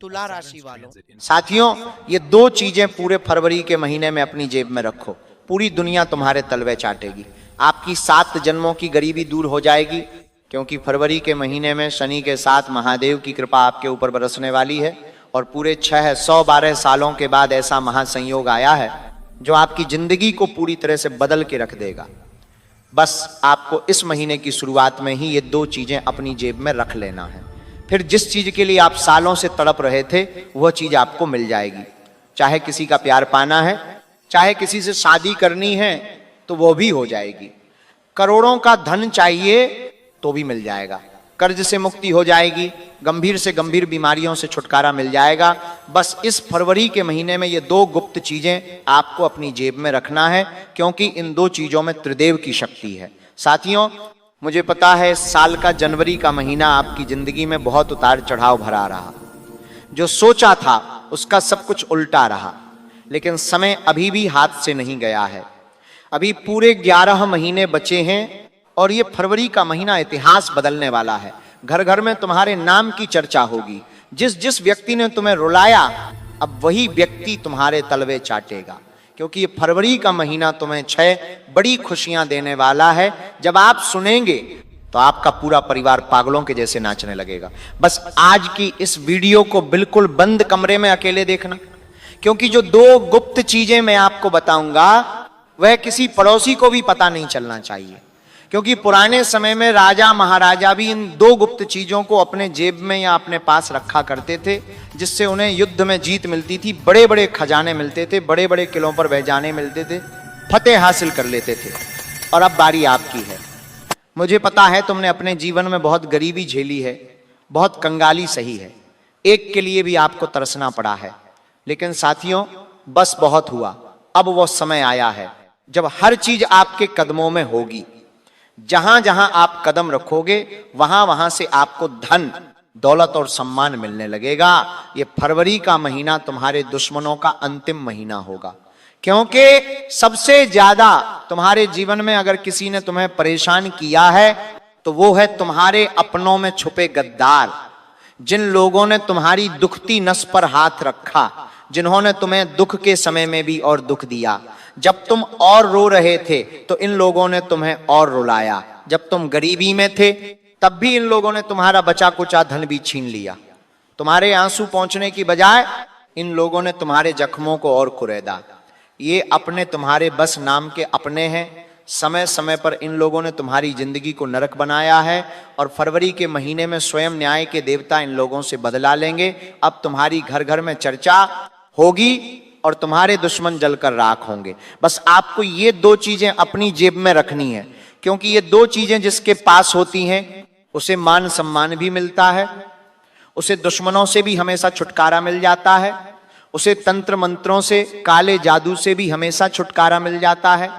तुला राशि वालों, साथियों ये दो चीजें पूरे फरवरी के महीने में अपनी जेब में रखो, पूरी दुनिया तुम्हारे तलवे चाटेगी। आपकी 7 जन्मों की गरीबी दूर हो जाएगी, क्योंकि फरवरी के महीने में शनि के साथ महादेव की कृपा आपके ऊपर बरसने वाली है। और पूरे 612 सालों के बाद ऐसा महासंयोग आया है जो आपकी जिंदगी को पूरी तरह से बदल के रख देगा। बस आपको इस महीने की शुरुआत में ही ये दो चीजें अपनी जेब में रख लेना है, फिर जिस चीज के लिए आप सालों से तड़प रहे थे वह चीज आपको मिल जाएगी। चाहे किसी का प्यार पाना है, चाहे किसी से शादी करनी है तो वो भी हो जाएगी। करोड़ों का धन चाहिए तो भी मिल जाएगा। कर्ज से मुक्ति हो जाएगी, गंभीर से गंभीर बीमारियों से छुटकारा मिल जाएगा। बस इस फरवरी के महीने में ये दो गुप्त चीजें आपको अपनी जेब में रखना है, क्योंकि इन दो चीजों में त्रिदेव की शक्ति है। साथियों मुझे पता है इस साल का जनवरी का महीना आपकी जिंदगी में बहुत उतार चढ़ाव भरा रहा। जो सोचा था उसका सब कुछ उल्टा रहा, लेकिन समय अभी भी हाथ से नहीं गया है। अभी पूरे 11 महीने बचे हैं और ये फरवरी का महीना इतिहास बदलने वाला है। घर घर में तुम्हारे नाम की चर्चा होगी। जिस जिस व्यक्ति ने तुम्हें रुलाया अब वही व्यक्ति तुम्हारे तलवे चाटेगा, क्योंकि ये फरवरी का महीना तुम्हें 6 बड़ी खुशियां देने वाला है। जब आप सुनेंगे तो आपका पूरा परिवार पागलों के जैसे नाचने लगेगा। बस आज की इस वीडियो को बिल्कुल बंद कमरे में अकेले देखना, क्योंकि जो दो गुप्त चीजें मैं आपको बताऊंगा वह किसी पड़ोसी को भी पता नहीं चलना चाहिए, क्योंकि पुराने समय में राजा महाराजा भी इन दो गुप्त चीजों को अपने जेब में या अपने पास रखा करते थे, जिससे उन्हें युद्ध में जीत मिलती थी, बड़े बड़े खजाने मिलते थे, बड़े बड़े किलों पर बहजाने मिलते थे, फतेह हासिल कर लेते थे। और अब बारी आपकी है। मुझे पता है तुमने अपने जीवन में बहुत गरीबी झेली है, बहुत कंगाली सही है, एक के लिए भी आपको तरसना पड़ा है। लेकिन साथियों बस बहुत हुआ, अब वो समय आया है जब हर चीज आपके कदमों में होगी। जहां जहां आप कदम रखोगे वहां वहां से आपको धन दौलत और सम्मान मिलने लगेगा। ये फरवरी का महीना तुम्हारे दुश्मनों का अंतिम महीना होगा, क्योंकि सबसे ज्यादा तुम्हारे जीवन में अगर किसी ने तुम्हें परेशान किया है तो वो है तुम्हारे अपनों में छुपे गद्दार, जिन लोगों ने तुम्हारी दुखती नस पर हाथ रखा, जिन्होंने तुम्हें दुख के समय में भी और दुख दिया। जब तुम और रो रहे थे तो इन लोगों ने तुम्हें और रुलाया। जब तुम गरीबी में थे तब भी इन लोगों ने तुम्हारा बचा कुचा धन भी छीन लिया। तुम्हारे आंसू पहुंचने की बजाय इन लोगों ने तुम्हारे जख्मों को और कुरेदा। ये अपने तुम्हारे बस नाम के अपने हैं। समय समय पर इन लोगों ने तुम्हारी जिंदगी को नरक बनाया है, और फरवरी के महीने में स्वयं न्याय के देवता इन लोगों से बदला लेंगे। अब तुम्हारी घर घर में चर्चा होगी और तुम्हारे दुश्मन जलकर राख होंगे। बस आपको ये दो चीजें अपनी जेब में रखनी है, क्योंकि ये दो चीजें जिसके पास होती हैं उसे मान सम्मान भी मिलता है, उसे दुश्मनों से भी हमेशा छुटकारा मिल जाता है, उसे तंत्र मंत्रों से काले जादू से भी हमेशा छुटकारा मिल जाता है।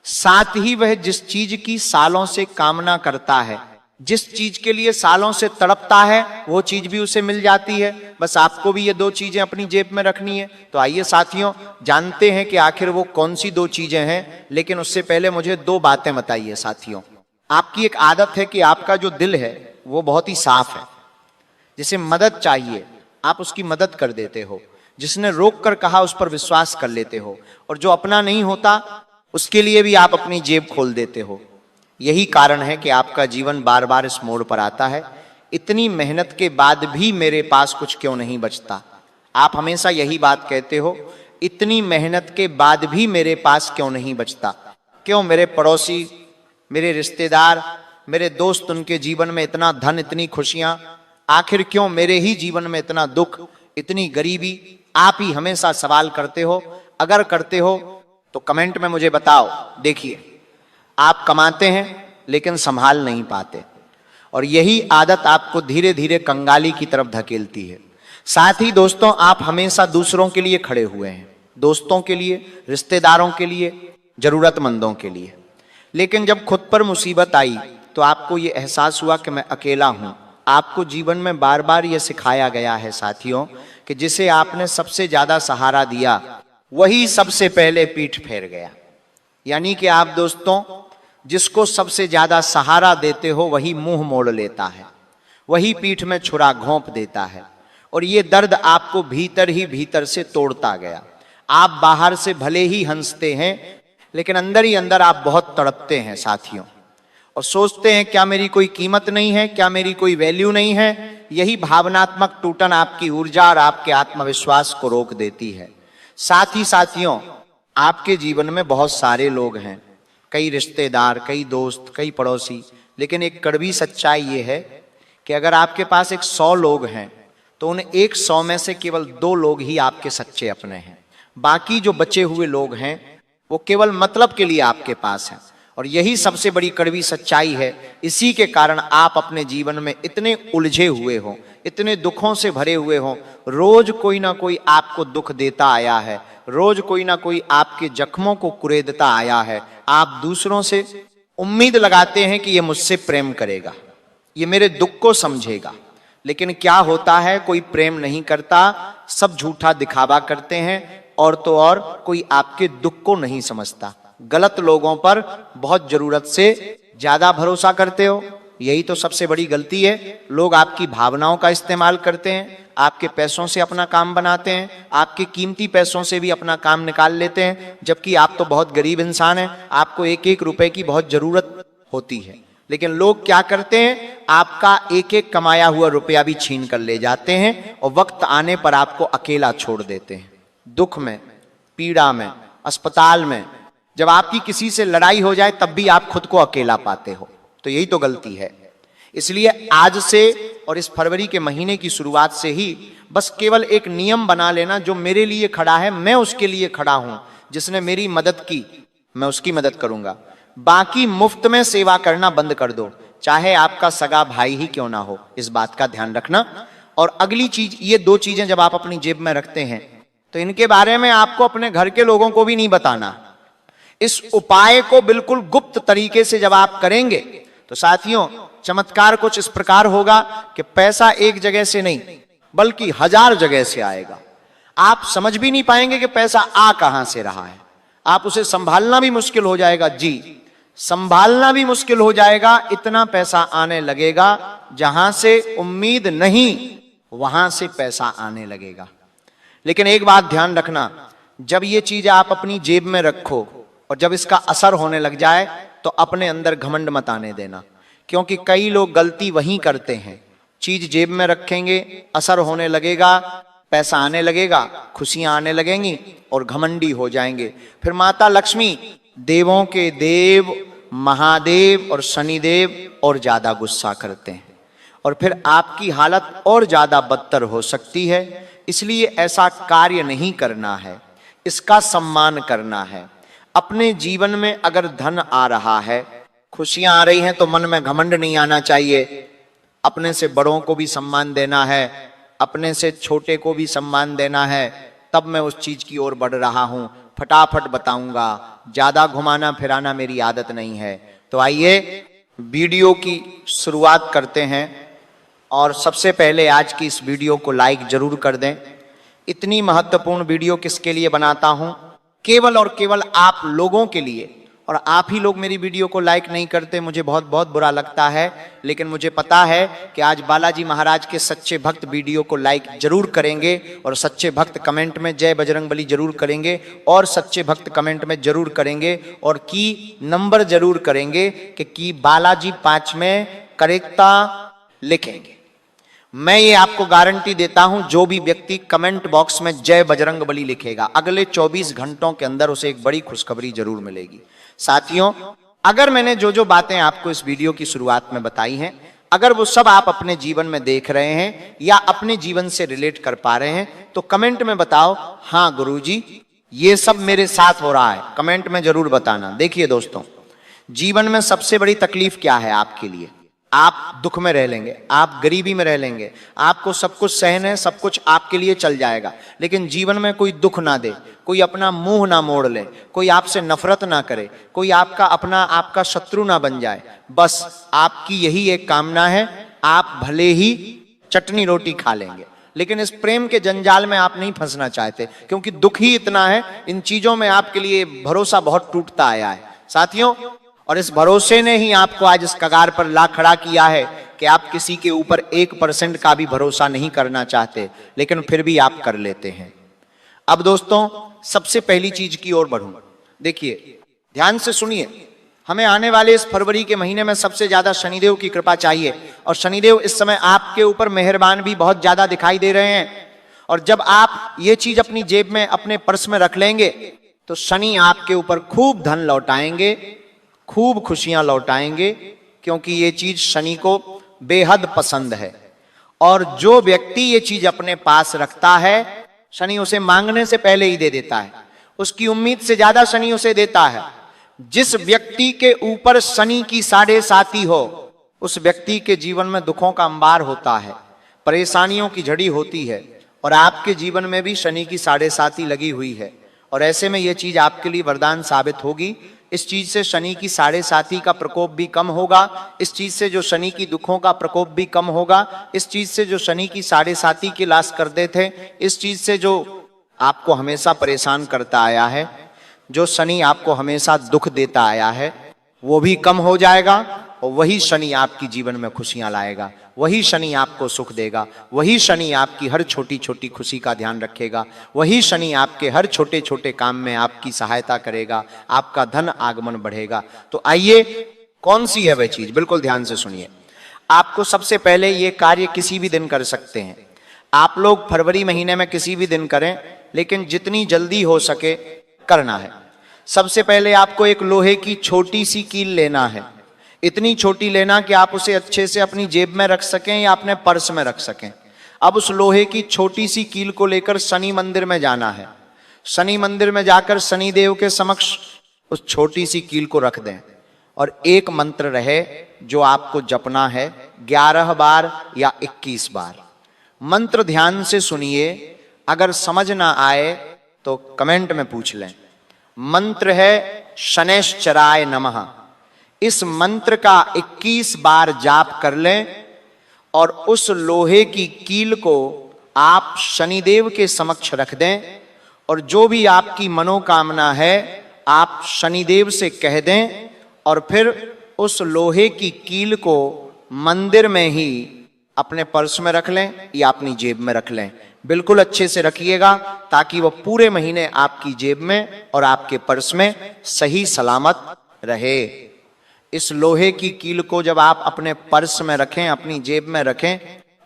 साथ ही वह जिस चीज की सालों से कामना करता है, जिस चीज के लिए सालों से तड़पता है, वो चीज भी उसे मिल जाती है। बस आपको भी ये दो चीजें अपनी जेब में रखनी है। तो आइए साथियों जानते हैं कि आखिर वो कौन सी दो चीजें हैं। लेकिन उससे पहले मुझे दो बातें बताइए साथियों। आपकी एक आदत है कि आपका जो दिल है वो बहुत ही साफ है। जिसे मदद चाहिए आप उसकी मदद कर देते हो, जिसने रोक कर कहा उस पर विश्वास कर लेते हो, और जो अपना नहीं होता उसके लिए भी आप अपनी जेब खोल देते हो। यही कारण है कि आपका जीवन बार बार इस मोड़ पर आता है। इतनी मेहनत के बाद भी मेरे पास कुछ क्यों नहीं बचता। आप हमेशा यही बात कहते हो, इतनी मेहनत के बाद भी मेरे पास क्यों नहीं बचता। क्यों मेरे पड़ोसी, मेरे रिश्तेदार, मेरे दोस्त, उनके जीवन में इतना धन, इतनी खुशियां, आखिर क्यों मेरे ही जीवन में इतना दुख, इतनी गरीबी। आप ही हमेशा सवाल करते हो। अगर करते हो तो कमेंट में मुझे बताओ। देखिए आप कमाते हैं लेकिन संभाल नहीं पाते, और यही आदत आपको धीरे धीरे कंगाली की तरफ धकेलती है। साथ ही दोस्तों आप हमेशा दूसरों के लिए खड़े हुए हैं, दोस्तों के लिए, रिश्तेदारों के लिए, जरूरतमंदों के लिए। लेकिन जब खुद पर मुसीबत आई तो आपको ये एहसास हुआ कि मैं अकेला हूं। आपको जीवन में बार बार ये सिखाया गया है साथियों कि जिसे आपने सबसे ज्यादा सहारा दिया वही सबसे पहले पीठ फेर गया। यानी कि आप दोस्तों जिसको सबसे ज्यादा सहारा देते हो वही मुंह मोड़ लेता है, वही पीठ में छुरा घोंप देता है। और ये दर्द आपको भीतर ही भीतर से तोड़ता गया। आप बाहर से भले ही हंसते हैं, लेकिन अंदर ही अंदर आप बहुत तड़पते हैं साथियों, और सोचते हैं क्या मेरी कोई कीमत नहीं है, क्या मेरी कोई वैल्यू नहीं है। यही भावनात्मक टूटन आपकी ऊर्जा और आपके आत्मविश्वास को रोक देती है। साथ ही साथियों, आपके जीवन में बहुत सारे लोग हैं, कई रिश्तेदार, कई दोस्त, कई पड़ोसी, लेकिन एक कड़वी सच्चाई ये है कि अगर आपके पास 100 लोग हैं तो उन 100 में से केवल 2 लोग ही आपके सच्चे अपने हैं। बाकी जो बचे हुए लोग हैं वो केवल मतलब के लिए आपके पास हैं, और यही सबसे बड़ी कड़वी सच्चाई है। इसी के कारण आप अपने जीवन में इतने उलझे हुए हो, इतने दुखों से भरे हुए हो। रोज कोई ना कोई आपको दुख देता आया है, रोज कोई ना कोई आपके जख्मों को कुरेदता आया है। आप दूसरों से उम्मीद लगाते हैं कि ये मुझसे प्रेम करेगा, ये मेरे दुख को समझेगा, लेकिन क्या होता है, कोई प्रेम नहीं करता, सब झूठा दिखावा करते हैं, और तो और कोई आपके दुख को नहीं समझता। गलत लोगों पर बहुत जरूरत से ज्यादा भरोसा करते हो, यही तो सबसे बड़ी गलती है। लोग आपकी भावनाओं का इस्तेमाल करते हैं, आपके पैसों से अपना काम बनाते हैं, आपके कीमती पैसों से भी अपना काम निकाल लेते हैं, जबकि आप तो बहुत गरीब इंसान हैं, आपको एक एक रुपए की बहुत जरूरत होती है। लेकिन लोग क्या करते हैं, आपका एक एक कमाया हुआ रुपया भी छीन कर ले जाते हैं, और वक्त आने पर आपको अकेला छोड़ देते हैं। दुख में, पीड़ा में, अस्पताल में, जब आपकी किसी से लड़ाई हो जाए तब भी आप खुद को अकेला पाते हो। तो यही तो गलती है। इसलिए आज से और इस फरवरी के महीने की शुरुआत से ही बस केवल एक नियम बना लेना, जो मेरे लिए खड़ा है मैं उसके लिए खड़ा हूं, जिसने मेरी मदद की मैं उसकी मदद करूंगा। बाकी मुफ्त में सेवा करना बंद कर दो, चाहे आपका सगा भाई ही क्यों ना हो, इस बात का ध्यान रखना। और अगली चीज, ये 2 चीजें जब आप अपनी जेब में रखते हैं तो इनके बारे में आपको अपने घर के लोगों को भी नहीं बताना। इस उपाय को बिल्कुल गुप्त तरीके से जब आप करेंगे तो साथियों, चमत्कार कुछ इस प्रकार होगा कि पैसा एक जगह से नहीं बल्कि 1000 जगह से आएगा। आप समझ भी नहीं पाएंगे कि पैसा आ कहां से रहा है, आप उसे संभालना भी मुश्किल हो जाएगा। जी, संभालना भी मुश्किल हो जाएगा। इतना पैसा आने लगेगा, जहां से उम्मीद नहीं वहां से पैसा आने लगेगा। लेकिन एक बात ध्यान रखना, जब ये चीज आप अपनी जेब में रखो और जब इसका असर होने लग जाए तो अपने अंदर घमंड मत आने देना, क्योंकि कई लोग गलती वहीं करते हैं। चीज जेब में रखेंगे, असर होने लगेगा, पैसा आने लगेगा, खुशियां आने लगेंगी और घमंडी हो जाएंगे। फिर माता लक्ष्मी, देवों के देव महादेव और शनिदेव और ज्यादा गुस्सा करते हैं, और फिर आपकी हालत और ज्यादा बदतर हो सकती है। इसलिए ऐसा कार्य नहीं करना है, इसका सम्मान करना है। अपने जीवन में अगर धन आ रहा है, खुशियां आ रही हैं, तो मन में घमंड नहीं आना चाहिए। अपने से बड़ों को भी सम्मान देना है, अपने से छोटे को भी सम्मान देना है, तब मैं उस चीज की ओर बढ़ रहा हूं। फटाफट बताऊंगा, ज्यादा घुमाना फिराना मेरी आदत नहीं है। तो आइए वीडियो की शुरुआत करते हैं, और सबसे पहले आज की इस वीडियो को लाइक जरूर कर दें। इतनी महत्वपूर्ण वीडियो किसके लिए बनाता हूं? केवल और केवल आप लोगों के लिए। और आप ही लोग मेरी वीडियो को लाइक नहीं करते, मुझे बहुत बहुत बुरा लगता है। लेकिन मुझे पता है कि आज बालाजी महाराज के सच्चे भक्त वीडियो को लाइक जरूर करेंगे, और सच्चे भक्त कमेंट में जय बजरंगबली जरूर करेंगे, और सच्चे भक्त कमेंट में जरूर करेंगे, और की नंबर जरूर करेंगे कि की बालाजी 5 में करेक्टा लिखेंगे। मैं ये आपको गारंटी देता हूं, जो भी व्यक्ति कमेंट बॉक्स में जय बजरंगबली लिखेगा, अगले 24 घंटों के अंदर उसे एक बड़ी खुशखबरी जरूर मिलेगी। साथियों, अगर मैंने जो जो बातें आपको इस वीडियो की शुरुआत में बताई हैं, अगर वो सब आप अपने जीवन में देख रहे हैं या अपने जीवन से रिलेट कर पा रहे हैं, तो कमेंट में बताओ, हाँ गुरुजी ये सब मेरे साथ हो रहा है। कमेंट में जरूर बताना। देखिए दोस्तों, जीवन में सबसे बड़ी तकलीफ क्या है आपके लिए? आप दुख में रह लेंगे, आप गरीबी में रह लेंगे, आपको सब कुछ सहन है, सब कुछ आपके लिए चल जाएगा, लेकिन जीवन में कोई दुख ना दे, कोई अपना मुंह ना मोड़ ले, कोई आपसे नफरत ना करे, कोई आपका शत्रु ना बन जाए। बस आपकी यही एक कामना है, आप भले ही चटनी रोटी खा लेंगे, लेकिन इस प्रेम के जंजाल में आप नहीं फंसना चाहते, क्योंकि दुख ही इतना है। इन चीजों में आपके लिए भरोसा बहुत टूटता आया है साथियों, और इस भरोसे ने ही आपको आज इस कगार पर ला खड़ा किया है कि कि आप किसी के ऊपर 1% का भी भरोसा नहीं करना चाहते, लेकिन फिर भी आप कर लेते हैं। अब दोस्तों, सबसे पहली चीज की ओर बढ़ूं। देखिए, ध्यान से सुनिए, हमें आने वाले इस फरवरी के महीने में सबसे ज्यादा शनिदेव की कृपा चाहिए, और शनिदेव इस समय आपके ऊपर मेहरबान भी बहुत ज्यादा दिखाई दे रहे हैं। और जब आप ये चीज अपनी जेब में, अपने पर्स में रख लेंगे, तो शनि आपके ऊपर खूब धन लौटाएंगे, खूब खुशियां लौटाएंगे, क्योंकि ये चीज शनि को बेहद पसंद है। और जो व्यक्ति ये चीज अपने पास रखता है, शनि उसे मांगने से पहले ही दे देता है, उसकी उम्मीद से ज्यादा शनि उसे देता है। जिस व्यक्ति के ऊपर शनि की 7.5 हो, उस व्यक्ति के जीवन में दुखों का अंबार होता है, परेशानियों की झड़ी होती है, और आपके जीवन में भी शनि की 7.5 लगी हुई है। और ऐसे में यह चीज आपके लिए वरदान साबित होगी। इस चीज से शनि की 7.5 का प्रकोप भी कम होगा, इस चीज से जो शनि की दुखों का प्रकोप भी कम होगा, इस चीज से जो शनि की 7.5 की लाश करते थे, इस चीज से जो आपको हमेशा परेशान करता आया है, जो शनि आपको हमेशा दुख देता आया है, वो भी कम हो जाएगा। और वही शनि आपकी जीवन में खुशियां लाएगा, वही शनि आपको सुख देगा, वही शनि आपकी हर छोटी छोटी खुशी का ध्यान रखेगा, वही शनि आपके हर छोटे छोटे काम में आपकी सहायता करेगा, आपका धन आगमन बढ़ेगा। तो आइए, कौन सी है वह चीज, बिल्कुल ध्यान से सुनिए। आपको सबसे पहले ये कार्य किसी भी दिन कर सकते हैं। आप लोग फरवरी महीने में किसी भी दिन करें, लेकिन जितनी जल्दी हो सके करना है। सबसे पहले आपको एक लोहे की छोटी सी कील लेना है, इतनी छोटी लेना कि आप उसे अच्छे से अपनी जेब में रख सकें या अपने पर्स में रख सकें। अब उस लोहे की छोटी सी कील को लेकर शनि मंदिर में जाना है। शनि मंदिर में जाकर शनि देव के समक्ष उस छोटी सी कील को रख दें, और एक मंत्र रहे जो आपको जपना है 11 बार या 21 बार। मंत्र ध्यान से सुनिए, अगर समझ ना आए तो कमेंट में पूछ लें। मंत्र है शनैश्चराय नमः। इस मंत्र का 21 बार जाप कर लें, और उस लोहे की कील को आप शनिदेव के समक्ष रख दें, और जो भी आपकी मनोकामना है आप शनिदेव से कह दें, और फिर उस लोहे की कील को मंदिर में ही अपने पर्स में रख लें या अपनी जेब में रख लें। बिल्कुल अच्छे से रखिएगा, ताकि वह पूरे महीने आपकी जेब में और आपके पर्स में सही सलामत रहे। इस लोहे की कील को जब आप अपने पर्स में रखें, अपनी जेब में रखें,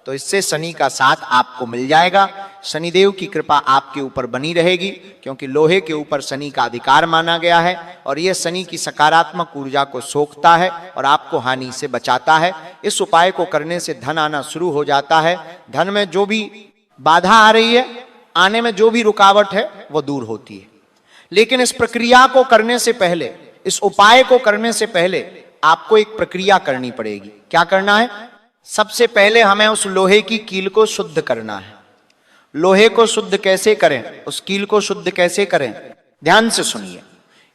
तो इससे शनि का साथ आपको मिल जाएगा। शनिदेव की कृपा आपके ऊपर बनी रहेगी, क्योंकि लोहे के ऊपर शनि का अधिकार माना गया है, और यह शनि की सकारात्मक ऊर्जा को सोखता है और आपको हानि से बचाता है। इस उपाय को करने से धन आना शुरू हो जाता है। धन में जो भी बाधा आ रही है, आने में जो भी रुकावट है, वो दूर होती है। लेकिन इस प्रक्रिया को करने से पहले, इस उपाय को करने से पहले आपको एक प्रक्रिया करनी पड़ेगी। क्या करना है? सबसे पहले हमें उस लोहे की कील को शुद्ध करना है। लोहे को शुद्ध कैसे करें, उस कील को शुद्ध कैसे करें, ध्यान से सुनिए।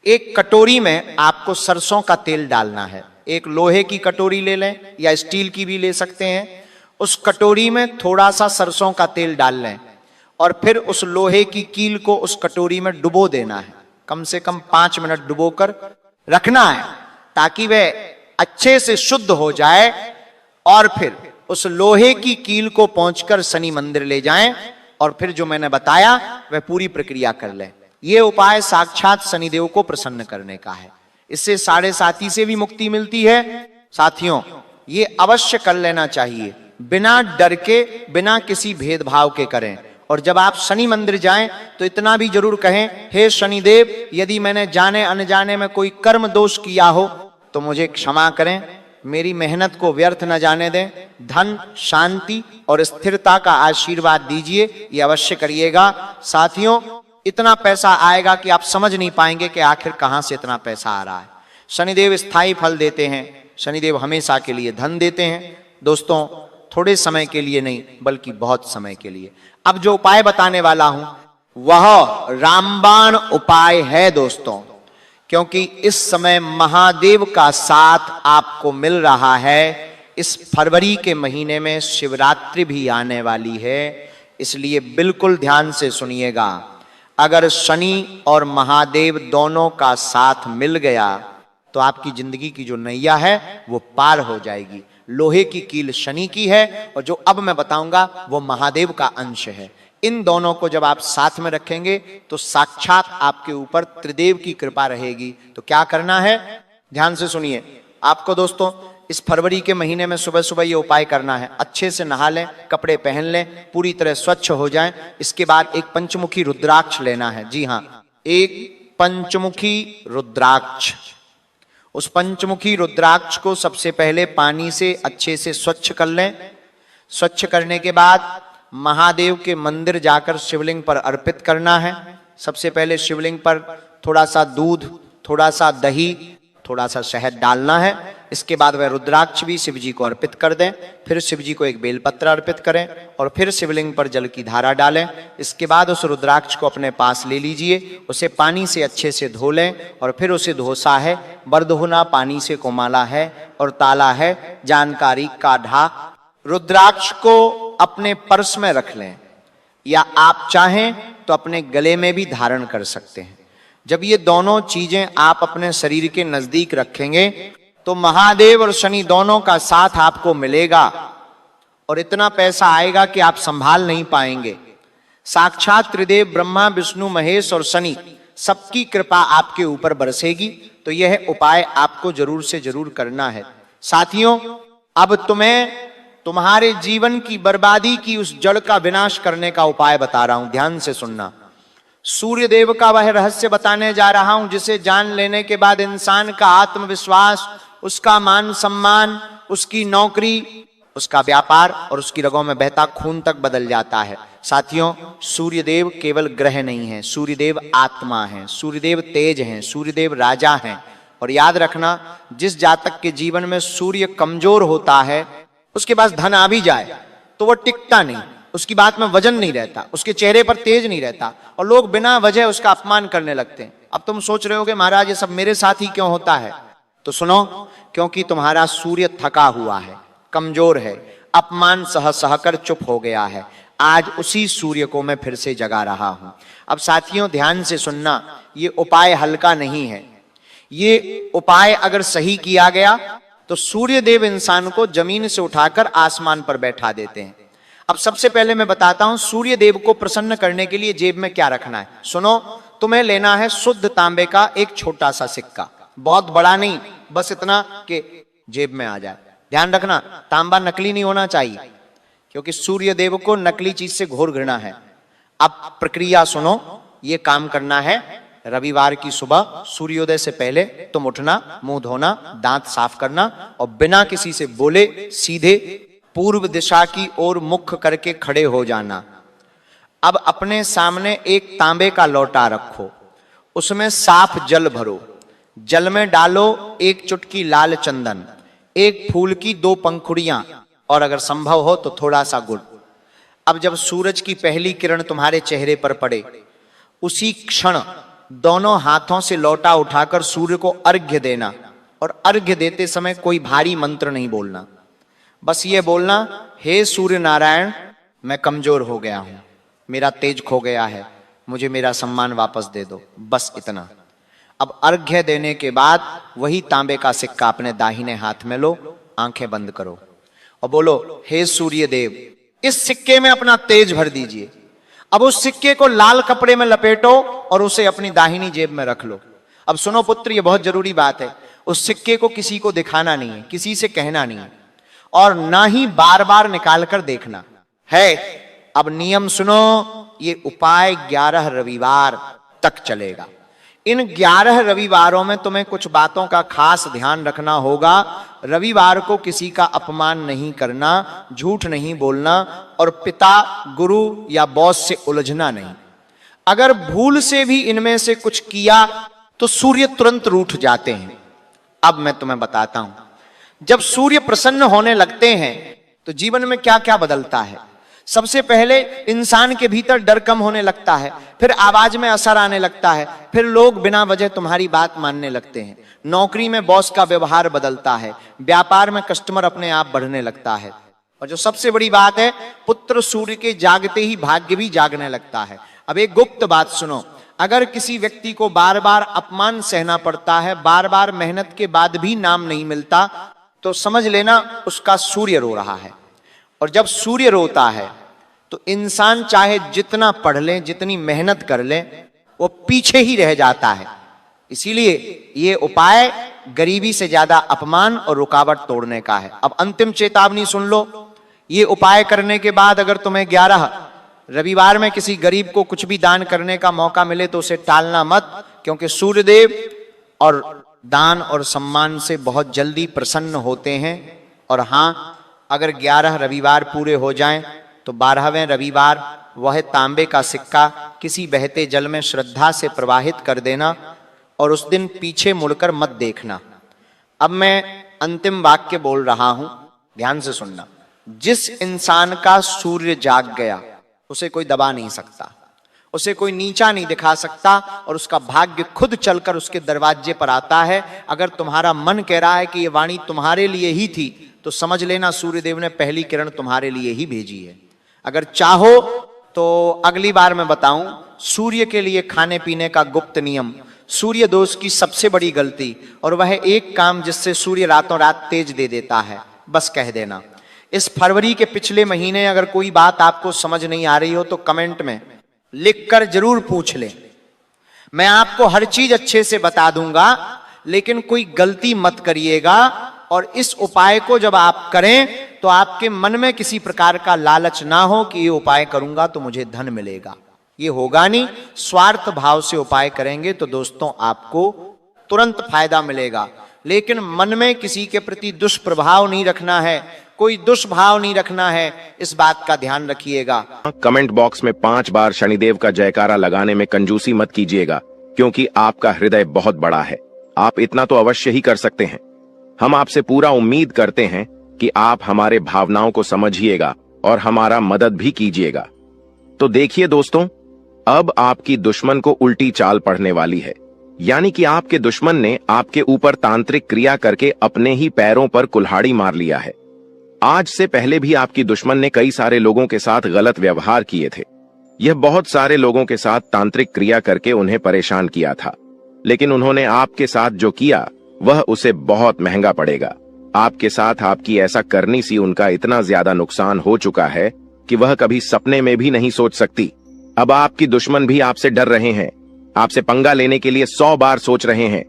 एक कटोरी में आपको सरसों का तेल डालना है। एक लोहे की कटोरी ले लें या स्टील की भी ले सकते हैं। उस कटोरी में थोड़ा सा सरसों का तेल डाल लें, और फिर उस लोहे की कील को उस कटोरी में डुबो देना है। कम से कम 5 मिनट डुबोकर रखना है, ताकि वह अच्छे से शुद्ध हो जाए। और फिर उस लोहे की कील को पहुंचकर शनि मंदिर ले जाएं, और फिर जो मैंने बताया वह पूरी प्रक्रिया कर लें। यह उपाय साक्षात शनिदेव को प्रसन्न करने का है। इससे 7.5 से भी मुक्ति मिलती है। साथियों, ये अवश्य कर लेना चाहिए, बिना डर के, बिना किसी भेदभाव के करें। और जब आप शनि मंदिर जाएं तो इतना भी जरूर कहें, हे शनिदेव, यदि मैंने जाने अनजाने में कोई कर्म दोष किया हो तो मुझे क्षमा करें, मेरी मेहनत को व्यर्थ न जाने दें, धन, शांति और स्थिरता का आशीर्वाद दीजिए। ये अवश्य करिएगा। साथियों, इतना पैसा आएगा कि आप समझ नहीं पाएंगे कि आखिर कहां से इतना पैसा आ रहा है। शनिदेव स्थायी फल देते हैं, शनिदेव हमेशा के लिए धन देते हैं। दोस्तों, थोड़े समय के लिए नहीं, बल्कि बहुत समय के लिए। अब जो उपाय बताने वाला हूं वह रामबाण उपाय है दोस्तों, क्योंकि इस समय महादेव का साथ आपको मिल रहा है। इस फरवरी के महीने में शिवरात्रि भी आने वाली है, इसलिए बिल्कुल ध्यान से सुनिएगा। अगर शनि और महादेव दोनों का साथ मिल गया तो आपकी जिंदगी की जो नैया है वो पार हो जाएगी। लोहे की कील शनि की है और जो अब मैं बताऊंगा वो महादेव का अंश है। इन दोनों को जब आप साथ में रखेंगे तो साक्षात आपके ऊपर त्रिदेव की कृपा रहेगी। तो क्या करना है, ध्यान से सुनिए। आपको दोस्तों इस फरवरी के महीने में सुबह सुबह ये उपाय करना है। अच्छे से नहा लें, कपड़े पहन लें, पूरी तरह स्वच्छ हो जाएं। इसके बाद एक पंचमुखी रुद्राक्ष लेना है। जी हाँ, एक पंचमुखी रुद्राक्ष। उस पंचमुखी रुद्राक्ष को सबसे पहले पानी से अच्छे से स्वच्छ कर लें। स्वच्छ करने के बाद महादेव के मंदिर जाकर शिवलिंग पर अर्पित करना है। सबसे पहले शिवलिंग पर थोड़ा सा दूध, थोड़ा सा दही, थोड़ा सा शहद डालना है। इसके बाद वह रुद्राक्ष भी शिव जी को अर्पित कर दें। फिर शिव जी को एक बेलपत्र अर्पित करें और फिर शिवलिंग पर जल की धारा डालें। इसके बाद उस रुद्राक्ष को अपने पास ले लीजिए, उसे पानी से अच्छे से धो लें और फिर उसे धोसा है, बरधुना पानी से कोमाला है और ताला है जानकारी का ढा। रुद्राक्ष को अपने पर्स में रख लें या आप चाहें तो अपने गले में भी धारण कर सकते हैं। जब ये दोनों चीजें आप अपने शरीर के नजदीक रखेंगे तो महादेव और शनि दोनों का साथ आपको मिलेगा और इतना पैसा आएगा कि आप संभाल नहीं पाएंगे। साक्षात त्रिदेव ब्रह्मा विष्णु महेश और शनि सबकी कृपा आपके ऊपर बरसेगी। तो यह उपाय आपको जरूर से जरूर करना है। साथियों, अब तुम्हें तुम्हारे जीवन की बर्बादी की उस जड़ का विनाश करने का उपाय बता रहा हूं, ध्यान से सुनना। सूर्य देव का वह रहस्य बताने जा रहा हूं जिसे जान लेने के बाद इंसान का आत्मविश्वास, उसका मान सम्मान, उसकी नौकरी, उसका व्यापार और उसकी रगों में बहता खून तक बदल जाता है। साथियों, सूर्यदेव केवल ग्रह नहीं है, सूर्यदेव आत्मा है, सूर्यदेव तेज हैं, सूर्यदेव राजा हैं। और याद रखना, जिस जातक के जीवन में सूर्य कमजोर होता है उसके पास धन आ भी जाए तो वह टिकता नहीं, उसकी बात में वजन नहीं रहता, उसके चेहरे पर तेज नहीं रहता और लोग बिना वजह उसका अपमान करने लगते हैं। अब तुम सोच रहे होगे महाराज ये सब मेरे साथ ही क्यों होता है? तो सुनो, क्योंकि तुम्हारा सूर्य थका हुआ है, कमजोर है, अपमान सह सहकर चुप हो गया है। आज उसी सूर्य को मैं फिर से जगा रहा हूं। अब साथियों ध्यान से सुनना, ये उपाय हल्का नहीं है। ये उपाय अगर सही किया गया तो सूर्य देव इंसान को जमीन से उठाकर आसमान पर बैठा देते हैं। अब सबसे पहले मैं बताता हूं सूर्य देव को प्रसन्न करने के लिए जेब में क्या रखना है। सुनो, तुम्हें लेना है शुद्ध तांबे का एक छोटा सा सिक्का, बहुत बड़ा नहीं, बस इतना कि जेब में आ जाए। ध्यान रखना, तांबा नकली नहीं होना चाहिए क्योंकि सूर्य देव को नकली चीज से घोर घृणा है। अब प्रक्रिया सुनो, ये काम करना है। रविवार की सुबह सूर्योदय से पहले तुम उठना, मुंह धोना, दांत साफ करना और बिना किसी से बोले सीधे पूर्व दिशा की ओर मुख करके खड़े हो जाना। अब अपने सामने एक तांबे का लोटा रखो, उसमें साफ जल भरो, जल में डालो एक चुटकी लाल चंदन, एक फूल की 2 पंखुड़ियां और अगर संभव हो तो थोड़ा सा गुड़। अब जब सूरज की पहली किरण तुम्हारे चेहरे पर पड़े, उसी क्षण दोनों हाथों से लोटा उठाकर सूर्य को अर्घ्य देना और अर्घ्य देते समय कोई भारी मंत्र नहीं बोलना, बस ये बोलना, हे सूर्य नारायण, मैं कमजोर हो गया हूं, मेरा तेज खो गया है, मुझे मेरा सम्मान वापस दे दो, बस इतना। अब अर्घ्य देने के बाद वही तांबे का सिक्का अपने दाहिने हाथ में लो, आंखें बंद करो और बोलो, हे सूर्य देव, इस सिक्के में अपना तेज भर दीजिए। अब उस सिक्के को लाल कपड़े में लपेटो और उसे अपनी दाहिनी जेब में रख लो। अब सुनो पुत्र, ये बहुत जरूरी बात है, उस सिक्के को किसी को दिखाना नहीं है, किसी से कहना नहीं है और ना ही बार बार निकाल कर देखना है। अब नियम सुनो, ये उपाय 11 रविवार तक चलेगा। इन 11 रविवारों में तुम्हें कुछ बातों का खास ध्यान रखना होगा। रविवार को किसी का अपमान नहीं करना, झूठ नहीं बोलना और पिता, गुरु या बॉस से उलझना नहीं। अगर भूल से भी इनमें से कुछ किया तो सूर्य तुरंत रूठ जाते हैं। अब मैं तुम्हें बताता हूं, जब सूर्य प्रसन्न होने लगते हैं तो जीवन में क्या क्या बदलता है। सबसे पहले इंसान के भीतर डर कम होने लगता है, फिर आवाज में असर आने लगता है, फिर लोग बिना वजह तुम्हारी बात मानने लगते हैं, नौकरी में बॉस का व्यवहार बदलता है, व्यापार में कस्टमर अपने आप बढ़ने लगता है और जो सबसे बड़ी बात है, पुत्र सूर्य के जागते ही भाग्य भी जागने लगता है। अब एक गुप्त बात सुनो, अगर किसी व्यक्ति को बार बार अपमान सहना पड़ता है, बार बार मेहनत के बाद भी नाम नहीं मिलता, तो समझ लेना उसका सूर्य रो रहा है। और जब सूर्य रोता है तो इंसान चाहे जितना पढ़ ले, जितनी मेहनत कर ले, वो पीछे ही रह जाता है। इसीलिए ये उपाय गरीबी से ज्यादा अपमान और रुकावट तोड़ने का है। अब अंतिम चेतावनी सुन लो, ये उपाय करने के बाद अगर तुम्हें 11 रविवार में किसी गरीब को कुछ भी दान करने का मौका मिले तो उसे टालना मत, क्योंकि सूर्यदेव और दान और सम्मान से बहुत जल्दी प्रसन्न होते हैं। और हां, अगर 11 रविवार पूरे हो जाएं तो 12वें रविवार वह तांबे का सिक्का किसी बहते जल में श्रद्धा से प्रवाहित कर देना और उस दिन पीछे मुड़कर मत देखना। अब मैं अंतिम वाक्य बोल रहा हूं, ध्यान से सुनना। जिस इंसान का सूर्य जाग गया उसे कोई दबा नहीं सकता, उसे कोई नीचा नहीं दिखा सकता, और उसका भाग्य खुद चलकर उसके दरवाजे पर आता है। अगर तुम्हारा मन कह रहा है कि ये वाणी तुम्हारे लिए ही थी तो समझ लेना सूर्यदेव ने पहली किरण तुम्हारे लिए ही भेजी है। अगर चाहो तो अगली बार मैं बताऊं सूर्य के लिए खाने पीने का गुप्त नियम, सूर्य दोष की सबसे बड़ी गलती, और वह एक काम जिससे सूर्य रातों रात तेज दे देता है। बस कह देना। इस फरवरी के पिछले महीने अगर कोई बात आपको समझ नहीं आ रही हो तो कमेंट में लिखकर जरूर पूछ लें। मैं आपको हर चीज अच्छे से बता दूंगा, लेकिन कोई गलती मत करिएगा। और इस उपाय को जब आप करें तो आपके मन में किसी प्रकार का लालच ना हो कि ये उपाय करूंगा तो मुझे धन मिलेगा, ये होगा नहीं। स्वार्थ भाव से उपाय करेंगे तो दोस्तों आपको तुरंत फायदा मिलेगा, लेकिन मन में किसी के प्रति दुष्प्रभाव नहीं रखना है, कोई दुष्भाव नहीं रखना है, इस बात का ध्यान रखिएगा। कमेंट बॉक्स में 5 बार शनिदेव का जयकारा लगाने में कंजूसी मत कीजिएगा, क्योंकि आपका हृदय बहुत बड़ा है। आप इतना तो अवश्य ही कर सकते हैं। हम आपसे पूरा उम्मीद करते हैं कि आप हमारे भावनाओं को समझिएगा और हमारा मदद भी कीजिएगा। तो देखिए दोस्तों, अब आपकी दुश्मन को उल्टी चाल पड़ने वाली है, यानी कि आपके दुश्मन ने आपके ऊपर तांत्रिक क्रिया करके अपने ही पैरों पर कुल्हाड़ी मार लिया है। आज से पहले भी आपकी दुश्मन ने कई सारे लोगों के साथ गलत व्यवहार किए थे। यह बहुत सारे लोगों के साथ तांत्रिक क्रिया करके उन्हें परेशान किया था, लेकिन उन्होंने आपके साथ जो किया वह उसे बहुत महंगा पड़ेगा। आपके साथ आपकी ऐसा करनी सी उनका इतना ज्यादा नुकसान हो चुका है कि वह कभी सपने में भी नहीं सोच सकती। अब आपकी दुश्मन भी आपसे डर रहे हैं, आपसे पंगा लेने के लिए 100 बार सोच रहे हैं।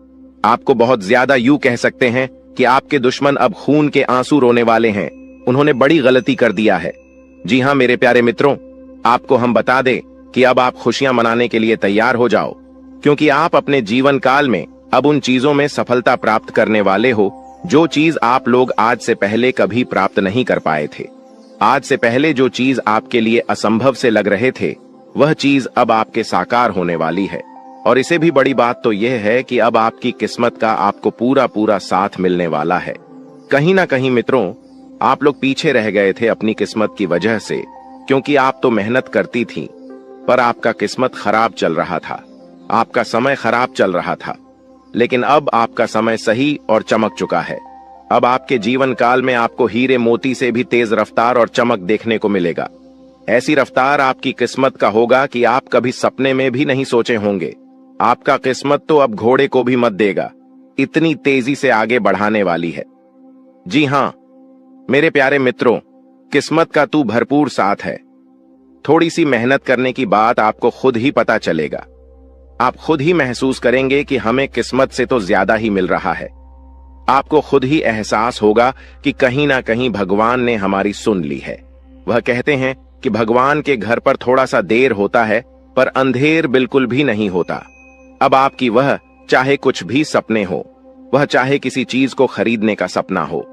आपको बहुत ज्यादा यूं कह सकते हैं कि आपके दुश्मन अब खून के आंसू रोने वाले हैं। उन्होंने बड़ी गलती कर दिया है। जी हां मेरे प्यारे मित्रों, आपको हम बता दें कि अब आप खुशियां मनाने के लिए तैयार हो जाओ, क्योंकि आप अपने जीवन काल में अब उन चीजों में सफलता प्राप्त करने वाले हो जो चीज आप लोग आज से पहले कभी प्राप्त नहीं कर पाए थे। आज से पहले जो चीज आपके लिए असंभव से लग रहे थे वह चीज अब आपके साकार होने वाली है। और इससे भी बड़ी बात तो यह है कि अब आपकी किस्मत का आपको पूरा पूरा साथ मिलने वाला है। कहीं ना कहीं मित्रों, आप लोग पीछे रह गए थे अपनी किस्मत की वजह से, क्योंकि आप तो मेहनत करती थी, पर आपका किस्मत खराब चल रहा था, आपका समय खराब चल रहा था। लेकिन अब आपका समय सही और चमक चुका है। अब आपके जीवन काल में आपको हीरे मोती से भी तेज रफ्तार और चमक देखने को मिलेगा। ऐसी रफ्तार आपकी किस्मत का होगा कि आप कभी सपने में भी नहीं सोचे होंगे। आपका किस्मत तो अब घोड़े को भी मत देगा, इतनी तेजी से आगे बढ़ाने वाली है। जी हां मेरे प्यारे मित्रों, किस्मत का तू भरपूर साथ है। थोड़ी सी मेहनत करने की बात आपको खुद ही पता चलेगा। आप खुद ही महसूस करेंगे कि हमें किस्मत से तो ज्यादा ही मिल रहा है। आपको खुद ही एहसास होगा कि कहीं ना कहीं भगवान ने हमारी सुन ली है। वह कहते हैं कि भगवान के घर पर थोड़ा सा देर होता है पर अंधेर बिल्कुल भी नहीं होता। अब आपकी वह चाहे कुछ भी सपने हो, वह चाहे किसी चीज को खरीदने का सपना हो,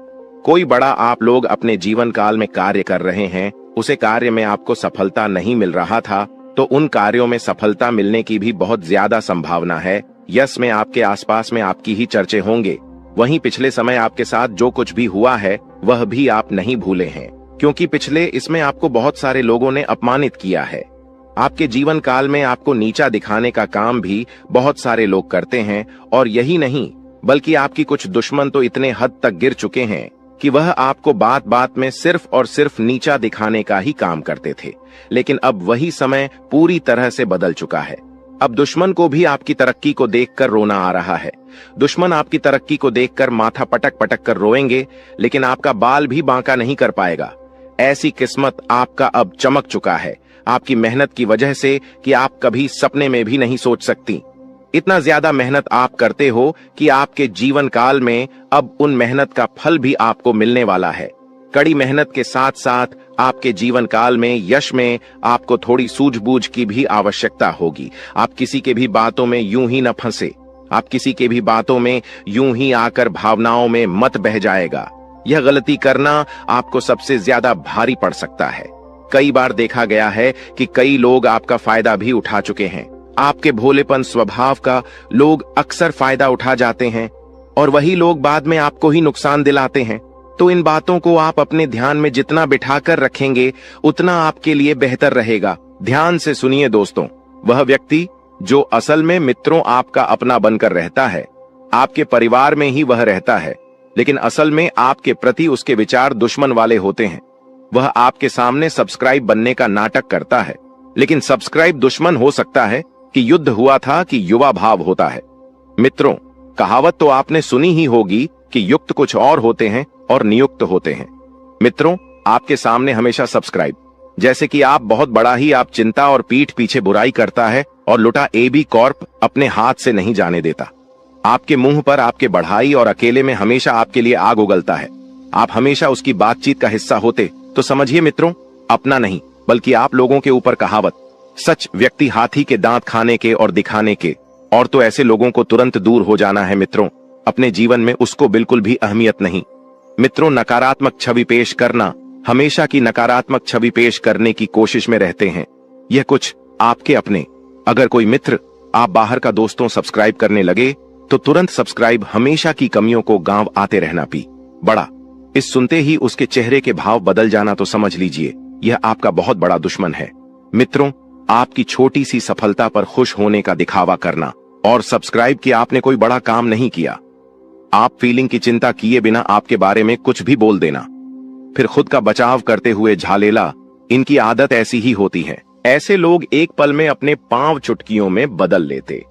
कोई बड़ा आप लोग अपने जीवन काल में कार्य कर रहे हैं, उसे कार्य में आपको सफलता नहीं मिल रहा था, तो उन कार्यों में सफलता मिलने की भी बहुत ज्यादा संभावना है। यश में आपके आसपास में आपकी ही चर्चे होंगे। वहीं पिछले समय आपके साथ जो कुछ भी हुआ है वह भी आप नहीं भूले हैं, क्योंकि पिछले इसमें आपको बहुत सारे लोगों ने अपमानित किया है। आपके जीवन काल में आपको नीचा दिखाने का काम भी बहुत सारे लोग करते हैं, और यही नहीं बल्कि आपकी कुछ दुश्मन तो इतने हद तक गिर चुके हैं कि वह आपको बात बात में सिर्फ और सिर्फ नीचा दिखाने का ही काम करते थे। लेकिन अब वही समय पूरी तरह से बदल चुका है। अब दुश्मन को भी आपकी तरक्की को देखकर रोना आ रहा है। दुश्मन आपकी तरक्की को देखकर माथा पटक पटक कर रोएंगे, लेकिन आपका बाल भी बांका नहीं कर पाएगा। ऐसी किस्मत आपका अब चमक चुका है, आपकी मेहनत की वजह से, कि आप कभी सपने में भी नहीं सोच सकती। इतना ज्यादा मेहनत आप करते हो कि आपके जीवन काल में अब उन मेहनत का फल भी आपको मिलने वाला है। कड़ी मेहनत के साथ साथ आपके जीवन काल में यश में आपको थोड़ी सूझबूझ की भी आवश्यकता होगी। आप किसी के भी बातों में यूं ही न फंसे, आप किसी के भी बातों में यूं ही आकर भावनाओं में मत बह जाएगा। यह गलती करना आपको सबसे ज्यादा भारी पड़ सकता है। कई बार देखा गया है कि कई लोग आपका फायदा भी उठा चुके हैं। आपके भोलेपन स्वभाव का लोग अक्सर फायदा उठा जाते हैं और वही लोग बाद में आपको ही नुकसान दिलाते हैं। तो इन बातों को आप अपने ध्यान में जितना बिठाकर रखेंगे उतना आपके लिए बेहतर रहेगा। ध्यान से सुनिए दोस्तों, वह व्यक्ति जो असल में मित्रों आपका अपना बनकर रहता है, आपके परिवार में ही वह रहता है, लेकिन असल में आपके प्रति उसके विचार दुश्मन वाले होते हैं। वह आपके सामने सब्सक्राइब बनने का नाटक करता है, लेकिन सब्सक्राइब दुश्मन हो सकता है कि युद्ध हुआ था कि युवा भाव होता है। मित्रों, कहावत तो आपने सुनी ही होगी कि युक्त कुछ और होते हैं और नियुक्त होते हैं। मित्रों, आपके सामने हमेशा सब्सक्राइब, जैसे कि आप बहुत बड़ा ही आप चिंता और पीठ पीछे बुराई करता है और लुटा AB कॉर्प अपने हाथ से नहीं जाने देता। आपके मुंह पर आपके बढ़ाई और अकेले में हमेशा आपके लिए आग उगलता है। आप हमेशा उसकी बातचीत का हिस्सा होते तो समझिए मित्रों, अपना नहीं बल्कि आप लोगों के ऊपर कहावत, सच व्यक्ति हाथी के दांत खाने के और दिखाने के, और तो ऐसे लोगों को तुरंत दूर हो जाना है मित्रों। अपने जीवन में उसको बिल्कुल भी अहमियत नहीं। मित्रों, नकारात्मक छवि पेश करना, हमेशा की नकारात्मक छवि पेश करने की कोशिश में रहते हैं। यह कुछ आपके अपने। अगर कोई मित्र आप बाहर का दोस्तों सब्सक्राइब करने लगे तो तुरंत सब्सक्राइब, हमेशा की कमियों को गांव आते रहना पी बड़ा। इस सुनते ही उसके चेहरे के भाव बदल जाना तो समझ लीजिए यह आपका बहुत बड़ा दुश्मन है। मित्रों, आपकी छोटी सी सफलता पर खुश होने का दिखावा करना और सब्सक्राइब किया आपने कोई बड़ा काम नहीं किया। आप फीलिंग की चिंता किए बिना आपके बारे में कुछ भी बोल देना, फिर खुद का बचाव करते हुए झालेला, इनकी आदत ऐसी ही होती है। ऐसे लोग एक पल में अपने पांव चुटकियों में बदल लेते।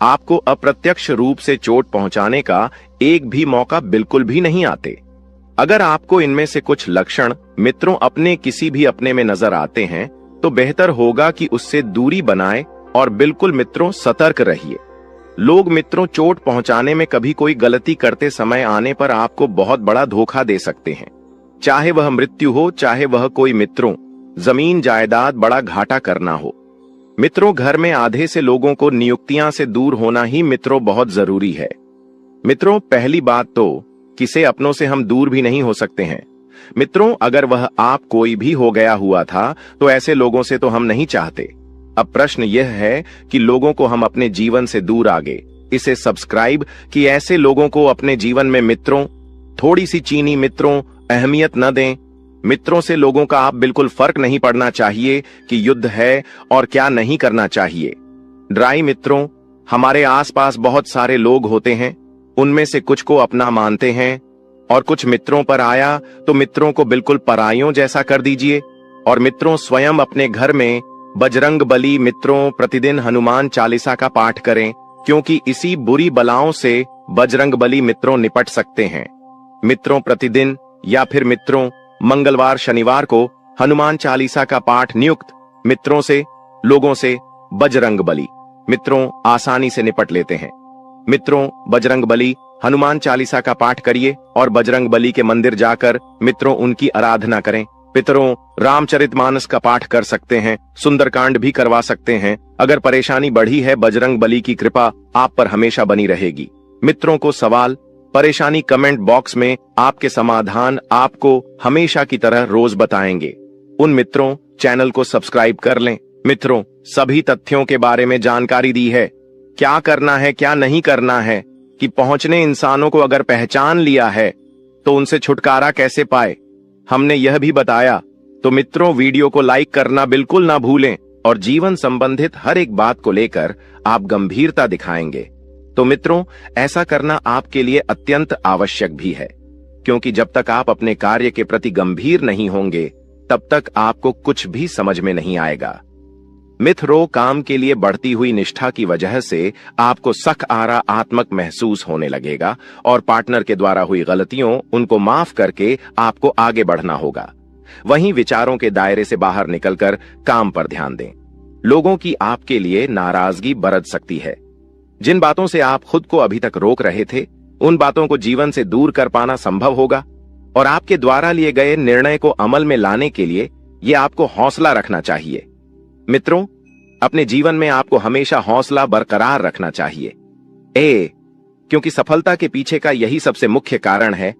आपको अप्रत्यक्ष रूप से चोट पहुंचाने का एक भी मौका बिल्कुल भी नहीं आते। अगर आपको इनमें से कुछ लक्षण मित्रों अपने किसी भी अपने में नजर आते हैं तो बेहतर होगा कि उससे दूरी बनाएं और बिल्कुल मित्रों सतर्क रहिए। लोग मित्रों चोट पहुंचाने में कभी कोई गलती करते समय आने पर आपको बहुत बड़ा धोखा दे सकते हैं। चाहे वह मृत्यु हो, चाहे वह कोई मित्रों जमीन जायदाद बड़ा घाटा करना हो। मित्रों, घर में आधे से लोगों को नियुक्तियां से दूर होना ही मित्रों बहुत जरूरी है। मित्रों, पहली बात तो किसे अपनों से हम दूर भी नहीं हो सकते हैं। मित्रों, अगर वह आप कोई भी हो गया हुआ था तो ऐसे लोगों से तो हम नहीं चाहते। अब प्रश्न यह है कि लोगों को हम अपने जीवन से दूर आगे इसे सब्सक्राइब कि ऐसे लोगों को अपने जीवन में मित्रों थोड़ी सी चीनी मित्रों अहमियत न दें। मित्रों से लोगों का आप बिल्कुल फर्क नहीं पड़ना चाहिए कि युद्ध है और क्या नहीं करना चाहिए। ड्राई मित्रों, हमारे आसपास बहुत सारे लोग होते हैं, उनमें से कुछ को अपना मानते हैं और कुछ मित्रों पर आया तो मित्रों को बिल्कुल पराइयों जैसा कर दीजिए। और मित्रों, स्वयं अपने घर में बजरंग बली मित्रों प्रतिदिन हनुमान चालीसा का पाठ करें, क्योंकि इसी बुरी बलाओं से बजरंग बली मित्रों निपट सकते हैं। मित्रों, प्रतिदिन या फिर मित्रों मंगलवार शनिवार को हनुमान चालीसा का पाठ नियुक्त मित्रों से लोगों से बजरंग बली मित्रों आसानी से निपट लेते हैं। मित्रों, बजरंग बली हनुमान चालीसा का पाठ करिए और बजरंग बली के मंदिर जाकर मित्रों उनकी आराधना करें। पितरों, रामचरितमानस का पाठ कर सकते हैं, सुंदरकांड भी करवा सकते हैं। अगर परेशानी बढ़ी है, बजरंग बली की कृपा आप पर हमेशा बनी रहेगी। मित्रों को सवाल परेशानी कमेंट बॉक्स में आपके समाधान आपको हमेशा की तरह रोज बताएंगे। उन मित्रों चैनल को सब्सक्राइब कर लें। मित्रों, सभी तथ्यों के बारे में जानकारी दी है, क्या करना है क्या नहीं करना है, कि पहुंचने इंसानों को अगर पहचान लिया है तो उनसे छुटकारा कैसे पाए, हमने यह भी बताया। तो मित्रों, वीडियो को लाइक करना बिल्कुल ना भूलें और जीवन संबंधित हर एक बात को लेकर आप गंभीरता दिखाएंगे। तो मित्रों, ऐसा करना आपके लिए अत्यंत आवश्यक भी है, क्योंकि जब तक आप अपने कार्य के प्रति गंभीर नहीं होंगे तब तक आपको कुछ भी समझ में नहीं आएगा। मित्र, काम के लिए बढ़ती हुई निष्ठा की वजह से आपको सकारात्मक महसूस होने लगेगा और पार्टनर के द्वारा हुई गलतियों उनको माफ करके आपको आगे बढ़ना होगा। वहीं विचारों के दायरे से बाहर निकलकर काम पर ध्यान दें। लोगों की आपके लिए नाराजगी बरत सकती है। जिन बातों से आप खुद को अभी तक रोक रहे थे, उन बातों को जीवन से दूर कर पाना संभव होगा और आपके द्वारा लिए गए निर्णय को अमल में लाने के लिए यह आपको हौसला रखना चाहिए। मित्रों, अपने जीवन में आपको हमेशा हौसला बरकरार रखना चाहिए। क्योंकि सफलता के पीछे का यही सबसे मुख्य कारण है।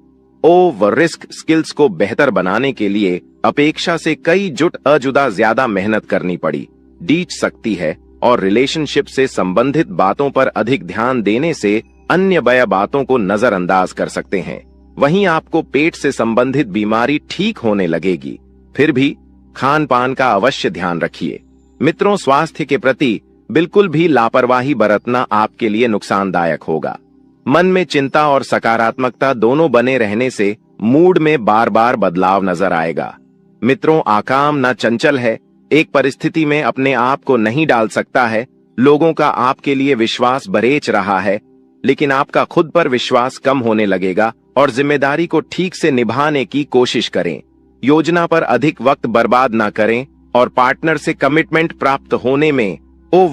रिस्क स्किल्स को बेहतर बनाने के लिए अपेक्षा से कई अजुदा ज्यादा मेहनत करनी पड़ी, डीच सकती है और रिलेशनशिप से संबंधित बातों पर अधिक ध्यान देने से अन्य बया बातों को नजरअंदाज कर सकते हैं। वहीं आपको पेट से संबंधित बीमारी ठीक होने लगेगी। फिर भी खान पान का अवश्य ध्यान रखिए। मित्रों, स्वास्थ्य के प्रति बिल्कुल भी लापरवाही बरतना आपके लिए नुकसानदायक होगा। मन में चिंता और सकारात्मकता दोनों बने रहने से मूड में बार बार बदलाव नजर आएगा। मित्रों, आकाम ना चंचल है, एक परिस्थिति में अपने आप को नहीं डाल सकता है। लोगों का आपके लिए विश्वास बरेच रहा है, लेकिन आपका खुद पर विश्वास कम होने लगेगा और जिम्मेदारी को ठीक से निभाने की कोशिश करें। योजना पर अधिक वक्त बर्बाद ना करें और पार्टनर से कमिटमेंट प्राप्त होने में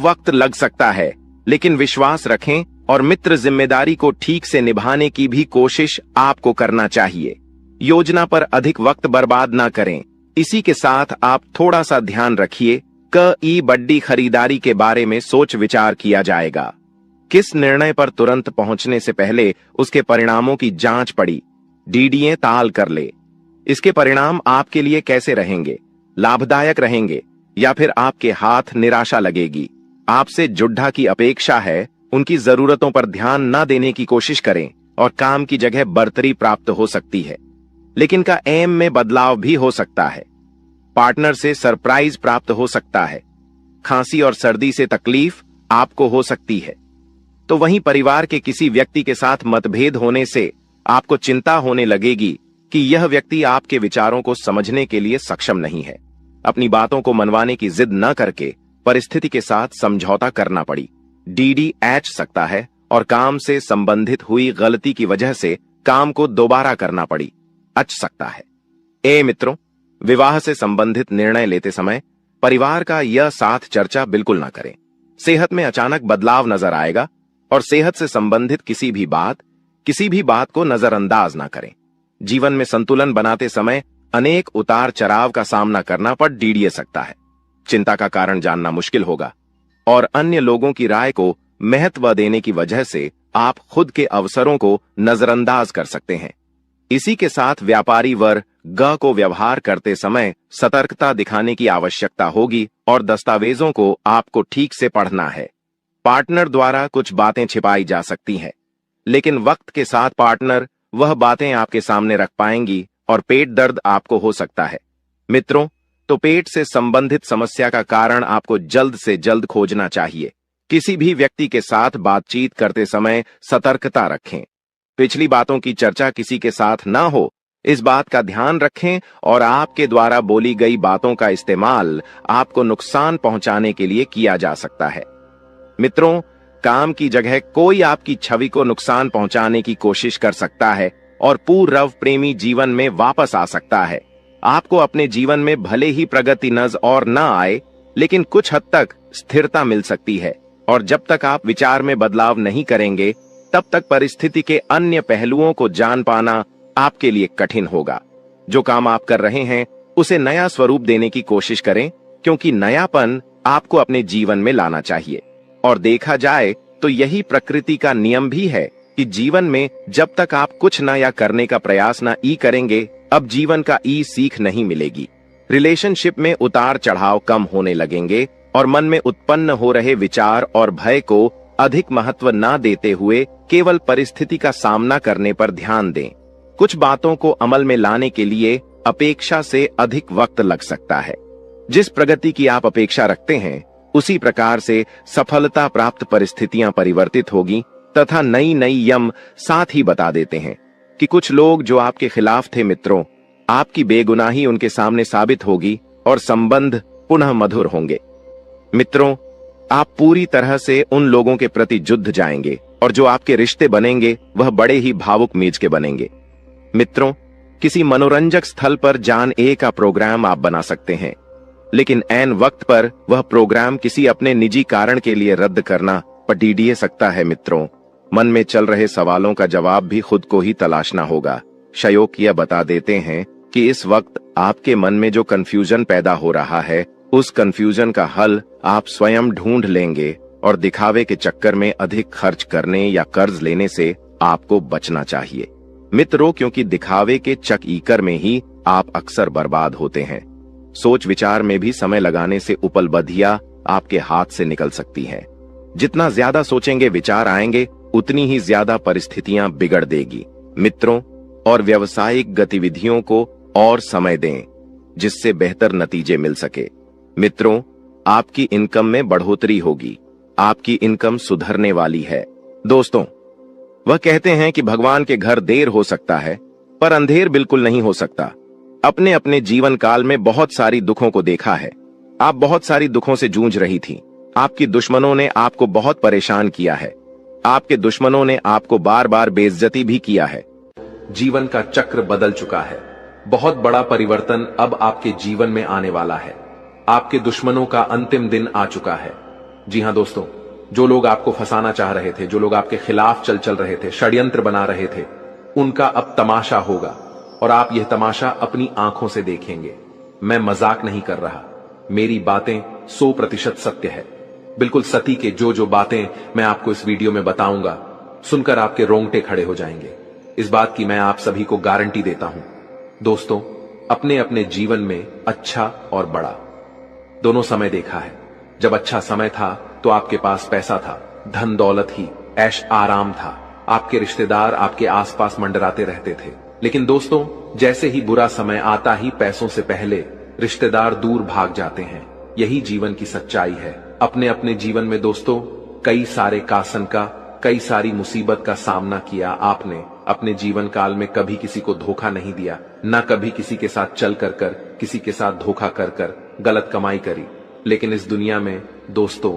वक्त लग सकता है, लेकिन विश्वास रखें और मित्र जिम्मेदारी को ठीक से निभाने की भी कोशिश आपको करना चाहिए। योजना पर अधिक वक्त बर्बाद ना करें। इसी के साथ आप थोड़ा सा ध्यान रखिए कि बड़ी खरीदारी के बारे में सोच विचार किया जाएगा। किस निर्णय पर तुरंत पहुंचने से पहले उसके परिणामों की जांच पड़ी, डीडीए ताल कर ले। इसके परिणाम आपके लिए कैसे रहेंगे, लाभदायक रहेंगे या फिर आपके हाथ निराशा लगेगी। आपसे जुड्ढा की अपेक्षा है, उनकी जरूरतों पर ध्यान न देने की कोशिश करें और काम की जगह बढ़तरी प्राप्त हो सकती है, लेकिन का एम में बदलाव भी हो सकता है। पार्टनर से सरप्राइज प्राप्त हो सकता है। खांसी और सर्दी से तकलीफ आपको हो सकती है। तो वहीं परिवार के किसी व्यक्ति के साथ मतभेद होने से आपको चिंता होने लगेगी कि यह व्यक्ति आपके विचारों को समझने के लिए सक्षम नहीं है। अपनी बातों को मनवाने की जिद न करके परिस्थिति के साथ समझौता करना पड़ी, डीडी एच सकता है और काम से संबंधित हुई गलती की वजह से काम को दोबारा करना पड़ी, अच सकता है। मित्रों, विवाह से संबंधित निर्णय लेते समय परिवार का यह साथ चर्चा बिल्कुल ना करें। सेहत में अचानक बदलाव नजर आएगा और सेहत से संबंधित किसी भी बात को नजरअंदाज ना करें। जीवन में संतुलन बनाते समय अनेक उतार चढ़ाव का सामना करना पड़ डीडीए सकता है। चिंता का कारण जानना मुश्किल होगा और अन्य लोगों की राय को महत्व देने की वजह से आप खुद के अवसरों को नजरअंदाज कर सकते हैं। इसी के साथ व्यापारी वर्ग को व्यवहार करते समय सतर्कता दिखाने की आवश्यकता होगी और दस्तावेजों को आपको ठीक से पढ़ना है। पार्टनर द्वारा कुछ बातें छिपाई जा सकती हैं, लेकिन वक्त के साथ पार्टनर वह बातें आपके सामने रख पाएंगी और पेट दर्द आपको हो सकता है। मित्रों, तो पेट से संबंधित समस्या का कारण आपको जल्द से जल्द खोजना चाहिए। किसी भी व्यक्ति के साथ बातचीत करते समय सतर्कता रखें। पिछली बातों की चर्चा किसी के साथ ना हो, इस बात का ध्यान रखें और आपके द्वारा बोली गई बातों का इस्तेमाल आपको नुकसान पहुंचाने के लिए किया जा सकता है। मित्रों, काम की जगह कोई आपकी छवि को नुकसान पहुंचाने की कोशिश कर सकता है और पूर्व प्रेमी जीवन में वापस आ सकता है। आपको अपने जीवन में भले ही प्रगति नजर और न आए, लेकिन कुछ हद तक स्थिरता मिल सकती है और जब तक आप विचार में बदलाव नहीं करेंगे, तब तक परिस्थिति के अन्य पहलुओं को जान पाना आपके लिए कठिन होगा। जो काम आप कर रहे हैं उसे नया स्वरूप देने की कोशिश करें, क्योंकि नयापन आपको अपने जीवन में लाना चाहिए। और देखा जाए तो यही प्रकृति का नियम भी है कि जीवन में जब तक आप कुछ नया करने का प्रयास ना करेंगे, अब जीवन का सीख नहीं मिलेगी। रिलेशनशिप में उतार चढ़ाव कम होने लगेंगे और मन में उत्पन्न हो रहे विचार और भय को अधिक महत्व ना देते हुए केवल परिस्थिति का सामना करने पर ध्यान दें। कुछ बातों को अमल में लाने के लिए अपेक्षा से अधिक वक्त लग सकता है। जिस प्रगति की आप अपेक्षा रखते हैं, उसी प्रकार से सफलता प्राप्त परिस्थितियां परिवर्तित होगी तथा नई नई यम साथ ही बता देते हैं कि कुछ लोग जो आपके खिलाफ थे मित्रों, आपकी बेगुनाही उनके सामने साबित होगी और संबंध पुनः मधुर होंगे। मित्रों, आप पूरी तरह से उन लोगों के प्रति जुड़ जाएंगे और जो आपके रिश्ते बनेंगे वह बड़े ही भावुक मीज के बनेंगे। मित्रों, किसी मनोरंजक स्थल पर जान ए का प्रोग्राम आप बना सकते हैं, लेकिन ऐन वक्त पर वह प्रोग्राम किसी अपने निजी कारण के लिए रद्द करना पटीडिए सकता है। मित्रों, मन में चल रहे सवालों का जवाब भी खुद को ही तलाशना होगा। शयोकिया बता देते हैं कि इस वक्त आपके मन में जो कंफ्यूजन पैदा हो रहा है, उस कंफ्यूजन का हल आप स्वयं ढूंढ लेंगे और दिखावे के चक्कर में अधिक खर्च करने या कर्ज लेने से आपको बचना चाहिए। मित्रों, क्योंकि दिखावे के चक्कर में ही आप अक्सर बर्बाद होते हैं। सोच विचार में भी समय लगाने से उपलब्धियां आपके हाथ से निकल सकती हैं। जितना ज्यादा सोचेंगे विचार आएंगे, उतनी ही ज्यादा परिस्थितियां बिगड़ देगी। मित्रों, और व्यावसायिक गतिविधियों को और समय दें जिससे बेहतर नतीजे मिल सके। मित्रों, आपकी इनकम में बढ़ोतरी होगी, आपकी इनकम सुधरने वाली है। दोस्तों, वह कहते हैं कि भगवान के घर देर हो सकता है पर अंधेर बिल्कुल नहीं हो सकता। अपने अपने जीवन काल में बहुत सारी दुखों को देखा है। आप बहुत सारी दुखों से जूझ रही थी। आपकी दुश्मनों ने आपको बहुत परेशान किया है। आपके दुश्मनों ने आपको बार बार बेइज्जती भी किया है। जीवन का चक्र बदल चुका है। बहुत बड़ा परिवर्तन अब आपके जीवन में आने वाला है। आपके दुश्मनों का अंतिम दिन आ चुका है। जी हां दोस्तों, जो लोग आपको फंसाना चाह रहे थे, जो लोग आपके खिलाफ चल रहे थे, षड्यंत्र बना रहे थे, उनका अब तमाशा होगा और आप यह तमाशा अपनी आंखों से देखेंगे। मैं मजाक नहीं कर रहा, मेरी बातें 100% सत्य है। बिल्कुल सती के जो बातें मैं आपको इस वीडियो में बताऊंगा, सुनकर आपके रोंगटे खड़े हो जाएंगे। इस बात की मैं आप सभी को गारंटी देता हूं। दोस्तों, अपने अपने जीवन में अच्छा और बड़ा दोनों समय देखा है। जब अच्छा समय था तो आपके पास पैसा था, धन दौलत ही, ऐश आराम था, आपके रिश्तेदार आपके आसपास मंडराते रहते थे। लेकिन दोस्तों, जैसे ही बुरा समय आता ही पैसों से पहले रिश्तेदार दूर भाग जाते हैं। यही जीवन की सच्चाई है। अपने अपने जीवन में दोस्तों कई सारे कासन का, कई सारी मुसीबत का सामना किया। आपने अपने जीवन काल में कभी किसी को धोखा नहीं दिया, ना कभी किसी के साथ चल कर किसी के साथ धोखा कर गलत कमाई करी। लेकिन इस दुनिया में दोस्तों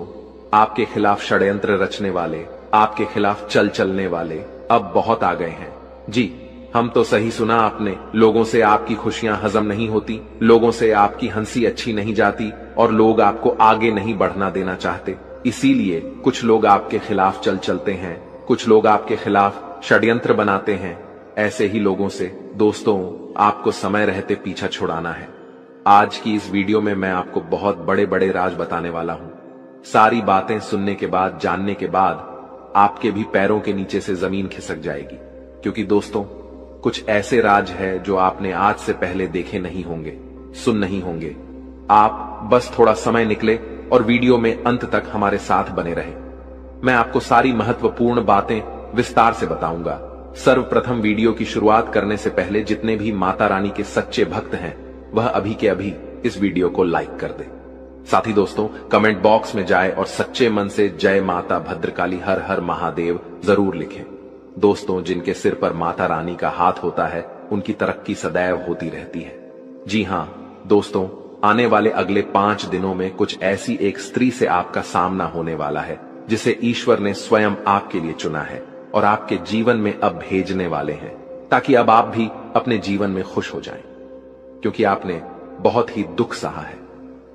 आपके खिलाफ षड्यंत्र रचने वाले, आपके खिलाफ चलने वाले अब बहुत आ गए हैं। जी, हम तो सही सुना आपने। लोगों से आपकी खुशियां हजम नहीं होती, लोगों से आपकी हंसी अच्छी नहीं जाती और लोग आपको आगे नहीं बढ़ना देना चाहते। इसीलिए कुछ लोग आपके खिलाफ चलते हैं, कुछ लोग आपके खिलाफ षड्यंत्र बनाते हैं। ऐसे ही लोगों से दोस्तों आपको समय रहते पीछा छुड़ाना है। आज की इस वीडियो में मैं आपको बहुत बड़े बड़े राज बताने वाला हूं। सारी बातें सुनने के बाद, जानने के बाद आपके भी पैरों के नीचे से जमीन खिसक जाएगी। क्योंकि दोस्तों कुछ ऐसे राज है जो आपने आज से पहले देखे नहीं होंगे, सुन नहीं होंगे। आप बस थोड़ा समय निकले और वीडियो में अंत तक हमारे साथ बने रहे। मैं आपको सारी महत्वपूर्ण बातें विस्तार से बताऊंगा। सर्वप्रथम वीडियो की शुरुआत करने से पहले जितने भी माता रानी के सच्चे भक्त हैं, वह अभी के अभी इस वीडियो को लाइक कर दे। साथ ही दोस्तों कमेंट बॉक्स में जाए और सच्चे मन से जय माता भद्रकाली, हर हर महादेव जरूर लिखें। दोस्तों, जिनके सिर पर माता रानी का हाथ होता है, उनकी तरक्की सदैव होती रहती है। जी हां दोस्तों, आने वाले अगले 5 दिनों में कुछ ऐसी एक स्त्री से आपका सामना होने वाला है जिसे ईश्वर ने स्वयं आपके लिए चुना है और आपके जीवन में अब भेजने वाले हैं, ताकि अब आप भी अपने जीवन में खुश हो जाएं। क्योंकि आपने बहुत ही दुख सहा है,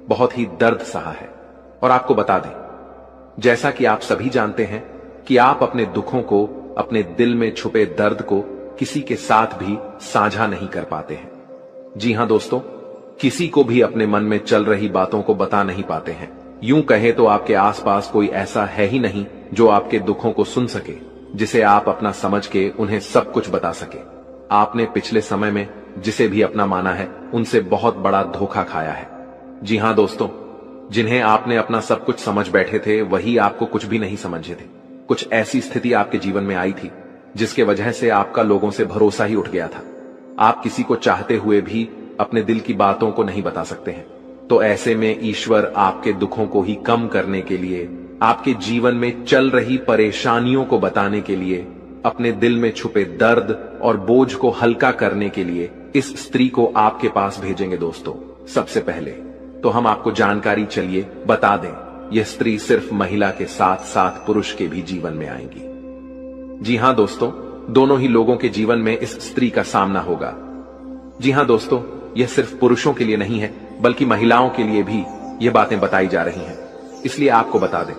बहुत ही दर्द सहा है। और आपको बता दें, जैसा कि आप सभी जानते हैं कि आप अपने दुखों को, अपने दिल में छुपे दर्द को किसी के साथ भी साझा नहीं कर पाते हैं। जी हां दोस्तों, किसी को भी अपने मन में चल रही बातों को बता नहीं पाते हैं। यूं कहें तो आपके आसपास कोई ऐसा है ही नहीं जो आपके दुखों को सुन सके, जिसे आप अपना समझ के उन्हें सब कुछ बता सके। आपने पिछले समय में जिसे भी अपना माना है, उनसे बहुत बड़ा धोखा खाया है। जी हां दोस्तों, जिन्हें आपने अपना सब कुछ समझ बैठे थे, वही आपको कुछ भी नहीं समझे थे। कुछ ऐसी स्थिति आपके जीवन में आई थी जिसके वजह से आपका लोगों से भरोसा ही उठ गया था। आप किसी को चाहते हुए भी अपने दिल की बातों को नहीं बता सकते हैं। तो ऐसे में ईश्वर आपके दुखों को ही कम करने के लिए, आपके जीवन में चल रही परेशानियों को बताने के लिए, अपने दिल में छुपे दर्द और बोझ को हल्का करने के लिए इस स्त्री को आपके पास भेजेंगे। दोस्तों सबसे पहले तो हम आपको जानकारी चलिए बता दें यह स्त्री सिर्फ महिला के साथ साथ पुरुष के भी जीवन में आएंगी। जी हां दोस्तों, दोनों ही लोगों के जीवन में इस स्त्री का सामना होगा। जी हां दोस्तों, यह सिर्फ पुरुषों के लिए नहीं है बल्कि महिलाओं के लिए भी यह बातें बताई जा रही हैं। इसलिए आपको बता दें,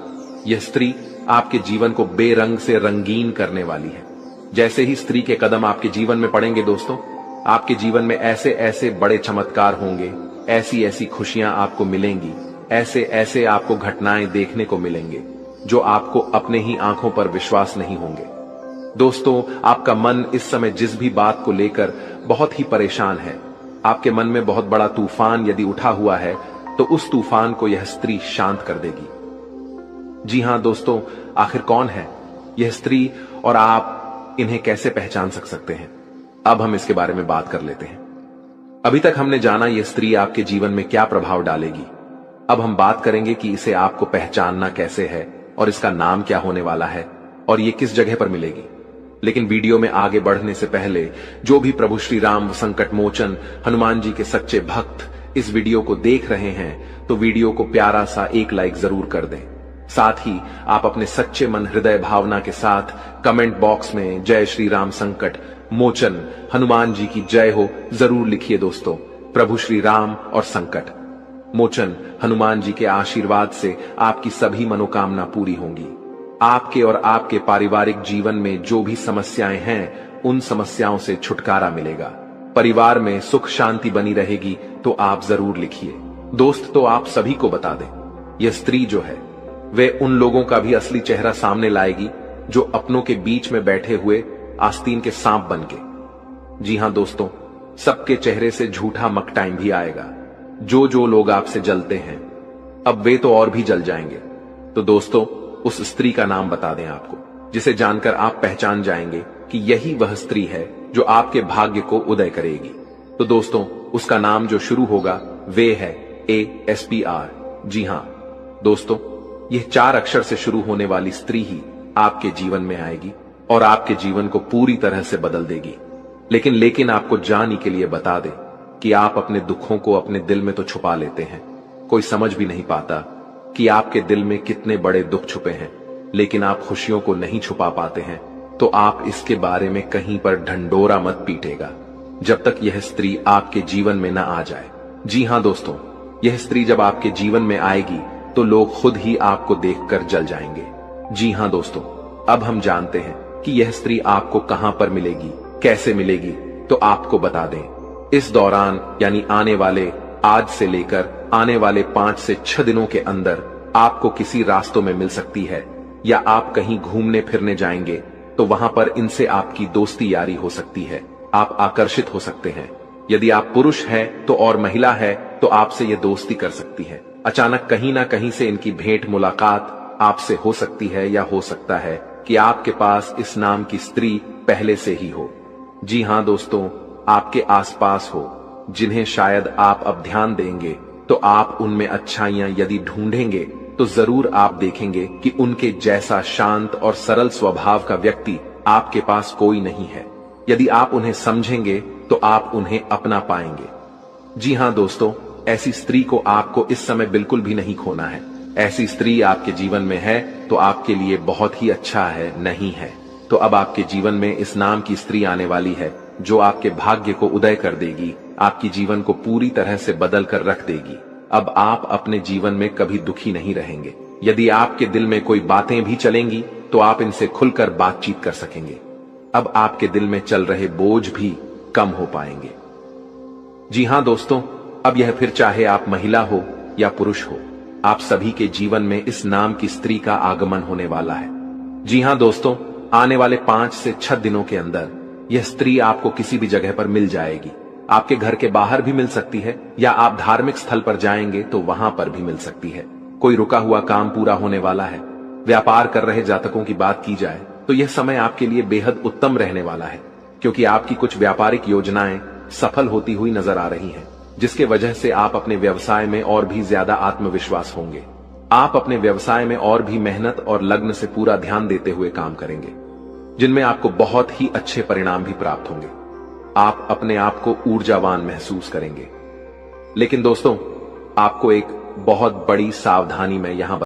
यह स्त्री आपके जीवन को बेरंग से रंगीन करने वाली है। जैसे ही स्त्री के कदम आपके जीवन में पड़ेंगे दोस्तों, आपके जीवन में ऐसे ऐसे बड़े चमत्कार होंगे, ऐसी ऐसी खुशियां आपको मिलेंगी, ऐसे ऐसे आपको घटनाएं देखने को मिलेंगे जो आपको अपने ही आंखों पर विश्वास नहीं होंगे। दोस्तों, आपका मन इस समय जिस भी बात को लेकर बहुत ही परेशान है, आपके मन में बहुत बड़ा तूफान यदि उठा हुआ है, तो उस तूफान को यह स्त्री शांत कर देगी। जी हां दोस्तों, आखिर कौन है यह स्त्री और आप इन्हें कैसे पहचान सकते हैं? अब हम इसके बारे में बात कर लेते हैं। अभी तक हमने जाना यह स्त्री आपके जीवन में क्या प्रभाव डालेगी। अब हम बात करेंगे कि इसे आपको पहचानना कैसे है और इसका नाम क्या होने वाला है और ये किस जगह पर मिलेगी। लेकिन वीडियो में आगे बढ़ने से पहले जो भी प्रभु श्री राम संकट मोचन हनुमान जी के सच्चे भक्त इस वीडियो को देख रहे हैं, तो वीडियो को प्यारा सा एक लाइक जरूर कर दें। साथ ही आप अपने सच्चे मन हृदय भावना के साथ कमेंट बॉक्स में जय श्री राम संकट मोचन हनुमान जी की जय हो जरूर लिखिए दोस्तों। प्रभु श्री राम और संकट मोचन हनुमान जी के आशीर्वाद से आपकी सभी मनोकामना पूरी होंगी। आपके और आपके पारिवारिक जीवन में जो भी समस्याएं हैं, उन समस्याओं से छुटकारा मिलेगा। परिवार में सुख शांति बनी रहेगी, तो आप जरूर लिखिए दोस्त। तो आप सभी को बता दें, यह स्त्री जो है वे उन लोगों का भी असली चेहरा सामने लाएगी जो अपनों के बीच में बैठे हुए आस्तीन के सांप बनके। जी हां दोस्तों, सबके चेहरे से झूठा मकटाइम भी आएगा। जो लोग आपसे जलते हैं, अब वे तो और भी जल जाएंगे। तो दोस्तों, उस स्त्री का नाम बता दें आपको, जिसे जानकर आप पहचान जाएंगे कि यही वह स्त्री है जो आपके भाग्य को उदय करेगी। तो दोस्तों, उसका नाम जो शुरू होगा वे है ASPR। जी हां दोस्तों, यह 4 अक्षर से शुरू होने वाली स्त्री ही आपके जीवन में आएगी और आपके जीवन को पूरी तरह से बदल देगी। लेकिन आपको जानी के लिए बता दें कि आप अपने दुखों को अपने दिल में तो छुपा लेते हैं। कोई समझ भी नहीं पाता कि आपके दिल में कितने बड़े दुख छुपे हैं, लेकिन आप खुशियों को नहीं छुपा पाते हैं। तो आप इसके बारे में कहीं पर ढंढोरा मत पीटेगा जब तक यह स्त्री आपके जीवन में ना आ जाए। जी हां दोस्तों, यह स्त्री जब आपके जीवन में आएगी तो लोग खुद ही आपको देखकर जल जाएंगे। जी हां दोस्तों, अब हम जानते हैं कि यह स्त्री आपको कहां पर मिलेगी, कैसे मिलेगी। तो आपको बता दें, इस दौरान यानी आने वाले आज से लेकर आने वाले 5 से 6 दिनों के अंदर आपको किसी रास्तों में मिल सकती है, या आप कहीं घूमने फिरने जाएंगे तो वहां पर इनसे आपकी दोस्ती यारी हो सकती है। आप आकर्षित हो सकते हैं। यदि आप पुरुष हैं तो और महिला है तो आपसे ये दोस्ती कर सकती है। अचानक कहीं ना कहीं से इनकी भेंट मुलाकात आपसे हो सकती है, या हो सकता है कि आपके पास इस नाम की स्त्री पहले से ही हो। जी हां दोस्तों, आपके आसपास हो, जिन्हें शायद आप अब ध्यान देंगे तो आप उनमें अच्छाइयां यदि ढूंढेंगे तो जरूर आप देखेंगे कि उनके जैसा शांत और सरल स्वभाव का व्यक्ति आपके पास कोई नहीं है। यदि आप उन्हें समझेंगे तो आप उन्हें अपना पाएंगे। जी हां दोस्तों, ऐसी स्त्री को आपको इस समय बिल्कुल भी नहीं खोना है। ऐसी स्त्री आपके जीवन में है तो आपके लिए बहुत ही अच्छा है, नहीं है तो अब आपके जीवन में इस नाम की स्त्री आने वाली है जो आपके भाग्य को उदय कर देगी, आपकी जीवन को पूरी तरह से बदल कर रख देगी। अब आप अपने जीवन में कभी दुखी नहीं रहेंगे। यदि आपके दिल में कोई बातें भी चलेंगी तो आप इनसे खुलकर बातचीत कर सकेंगे। अब आपके दिल में चल रहे बोझ भी कम हो पाएंगे। जी हां दोस्तों, अब यह फिर चाहे आप महिला हो या पुरुष हो, आप सभी के जीवन में इस नाम की स्त्री का आगमन होने वाला है। जी हां दोस्तों, आने वाले 5 से 6 दिनों के अंदर यह स्त्री आपको किसी भी जगह पर मिल जाएगी। आपके घर के बाहर भी मिल सकती है, या आप धार्मिक स्थल पर जाएंगे तो वहां पर भी मिल सकती है। कोई रुका हुआ काम पूरा होने वाला है। व्यापार कर रहे जातकों की बात की जाए तो यह समय आपके लिए बेहद उत्तम रहने वाला है, क्योंकि आपकी कुछ व्यापारिक योजनाएं सफल होती हुई नजर आ रही हैं, जिसके वजह से आप अपने व्यवसाय में और भी ज्यादा आत्मविश्वास होंगे। आप अपने व्यवसाय में और भी मेहनत और लग्न से पूरा ध्यान देते हुए काम करेंगे, जिनमें आपको बहुत ही अच्छे परिणाम भी प्राप्त होंगे। आप अपने आप को ऊर्जावान महसूस करेंगे। लेकिन दोस्तों, आपको एक बहुत बड़ी सावधानी मैं यहां